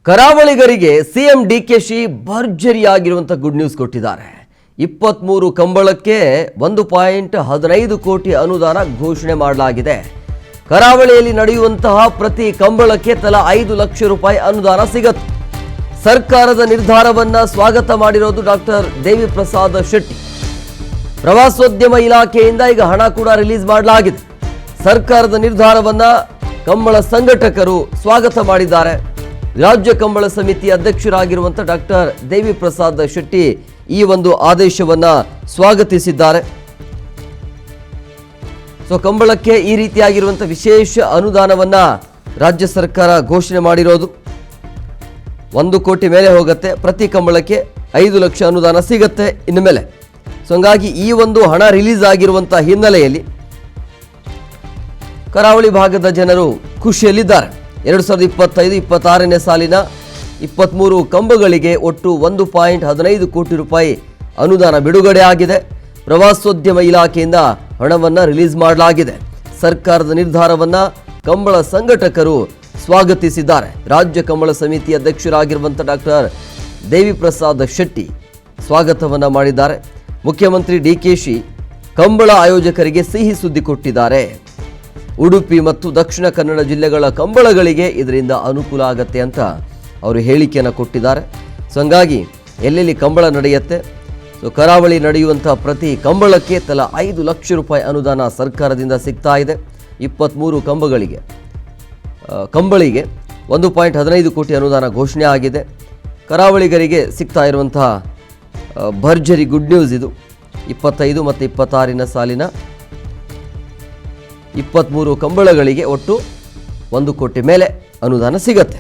ಕರಾವಳಿಗರಿಗೆ CM DKShi ಭರ್ಜರಿಯಾಗಿರುವಂತ good news ಕೊಟ್ಟಿದ್ದಾರೆ. 23 ಕಂಬಳಕ್ಕೆ 1.15 ಕೋಟಿ ಅನುದಾನ ಘೋಷಣೆ ಮಾಡಲಾಗಿದೆ. ಕರಾವಳಿಯಲ್ಲಿ ನಡೆಯುವಂತಹ ಪ್ರತಿ ಕಂಬಳಕ್ಕೆ ತಲಾ 5 ಲಕ್ಷ ರೂಪಾಯಿ ಅನುದಾನ ಸಿಗುತ್ತೆ. ಸರ್ಕಾರದ ನಿರ್ಧಾರವನ್ನ ಸ್ವಾಗತ ಮಾಡಿರೋದು ಡಾಕ್ಟರ್ ದೇವಿ ಪ್ರಸಾದ್ ಶೆಟ್ಟಿ. ಪ್ರವಾಸೋದ್ಯಮ ಇಲಾಖೆಯಿಂದ ಈಗ ಹಣ ಕೂಡ ರಿಲೀಸ್ ಮಾಡಲಾಗಿದೆ. ಸರ್ಕಾರದ ನಿರ್ಧಾರವನ್ನ ಕಂಬಳ ಸಂಘಟಕರು ಸ್ವಾಗತ ಮಾಡಿದ್ದಾರೆ. ರಾಜ್ಯ ಕಂಬಳ ಸಮಿತಿ ಅಧ್ಯಕ್ಷರಾಗಿರುವಂತಹ ಡಾಕ್ಟರ್ ದೇವಿ ಪ್ರಸಾದ್ ಶೆಟ್ಟಿ ಈ ಒಂದು ಆದೇಶವನ್ನ ಸ್ವಾಗತಿಸಿದ್ದಾರೆ. ಕಂಬಳಕ್ಕೆ ಈ ರೀತಿಯಾಗಿರುವಂತಹ ವಿಶೇಷ ಅನುದಾನವನ್ನ ರಾಜ್ಯ ಸರ್ಕಾರ ಘೋಷಣೆ ಮಾಡಿರೋದು. 1 ಕೋಟಿ ಮೇಲೆ ಹೋಗುತ್ತೆ. ಪ್ರತಿ ಕಂಬಳಕ್ಕೆ 5 ಲಕ್ಷ ಅನುದಾನ ಸಿಗುತ್ತೆ ಇನ್ನು ಮೇಲೆ. ಹಂಗಾಗಿ ಈ ಒಂದು ಹಣ ರಿಲೀಸ್ ಆಗಿರುವಂತಹ ಹಿನ್ನೆಲೆಯಲ್ಲಿ ಕರಾವಳಿ ಭಾಗದ ಜನರು ಖುಷಿಯಲ್ಲಿದ್ದಾರೆ. 2025-26ನೇ ಸಾಲಿನ 23 ಕಂಬಗಳಿಗೆ ಒಟ್ಟು 1.15 ಕೋಟಿ ರೂಪಾಯಿ ಅನುದಾನ ಬಿಡುಗಡೆ ಆಗಿದೆ. ಪ್ರವಾಸೋದ್ಯಮ ಇಲಾಖೆಯಿಂದ ಹಣವನ್ನು ರಿಲೀಸ್ ಮಾಡಲಾಗಿದೆ. ಸರ್ಕಾರದ ನಿರ್ಧಾರವನ್ನು ಕಂಬಳ ಸಂಘಟಕರು ಸ್ವಾಗತಿಸಿದ್ದಾರೆ. ರಾಜ್ಯ ಕಂಬಳ ಸಮಿತಿ ಅಧ್ಯಕ್ಷರಾಗಿರುವಂಥ ಡಾಕ್ಟರ್ ದೇವಿ ಪ್ರಸಾದ್ ಶೆಟ್ಟಿ ಸ್ವಾಗತವನ್ನು ಮಾಡಿದ್ದಾರೆ. ಮುಖ್ಯಮಂತ್ರಿ ಡಿಕೆಶಿ ಕಂಬಳ ಆಯೋಜಕರಿಗೆ ಸಿಹಿ ಸುದ್ದಿ ಕೊಟ್ಟಿದ್ದಾರೆ. ಉಡುಪಿ ಮತ್ತು ದಕ್ಷಿಣ ಕನ್ನಡ ಜಿಲ್ಲೆಗಳ ಕಂಬಳಗಳಿಗೆ ಇದರಿಂದ ಅನುಕೂಲ ಆಗತ್ತೆ ಅಂತ ಅವರು ಹೇಳಿಕೆಯನ್ನು ಕೊಟ್ಟಿದ್ದಾರೆ. ಹಂಗಾಗಿ ಎಲ್ಲೆಲ್ಲಿ ಕಂಬಳ ನಡೆಯುತ್ತೆ, ಕರಾವಳಿ ನಡೆಯುವಂಥ ಪ್ರತಿ ಕಂಬಳಕ್ಕೆ ತಲಾ 5 ಲಕ್ಷ ರೂಪಾಯಿ ಅನುದಾನ ಸರ್ಕಾರದಿಂದ ಸಿಗ್ತಾ ಇದೆ. 23 ಕಂಬಳಿಗೆ 1.15 ಕೋಟಿ ಅನುದಾನ ಘೋಷಣೆ ಆಗಿದೆ. ಕರಾವಳಿಗರಿಗೆ ಸಿಗ್ತಾ ಇರುವಂತಹ ಭರ್ಜರಿ ಗುಡ್ ನ್ಯೂಸ್ ಇದು. 25 ಮತ್ತು 26ನ ಸಾಲಿನ 23 ಕಂಬಳಗಳಿಗೆ ಒಟ್ಟು 1 ಕೋಟಿ ಮೇಲೆ ಅನುದಾನ ಸಿಗತ್ತೆ.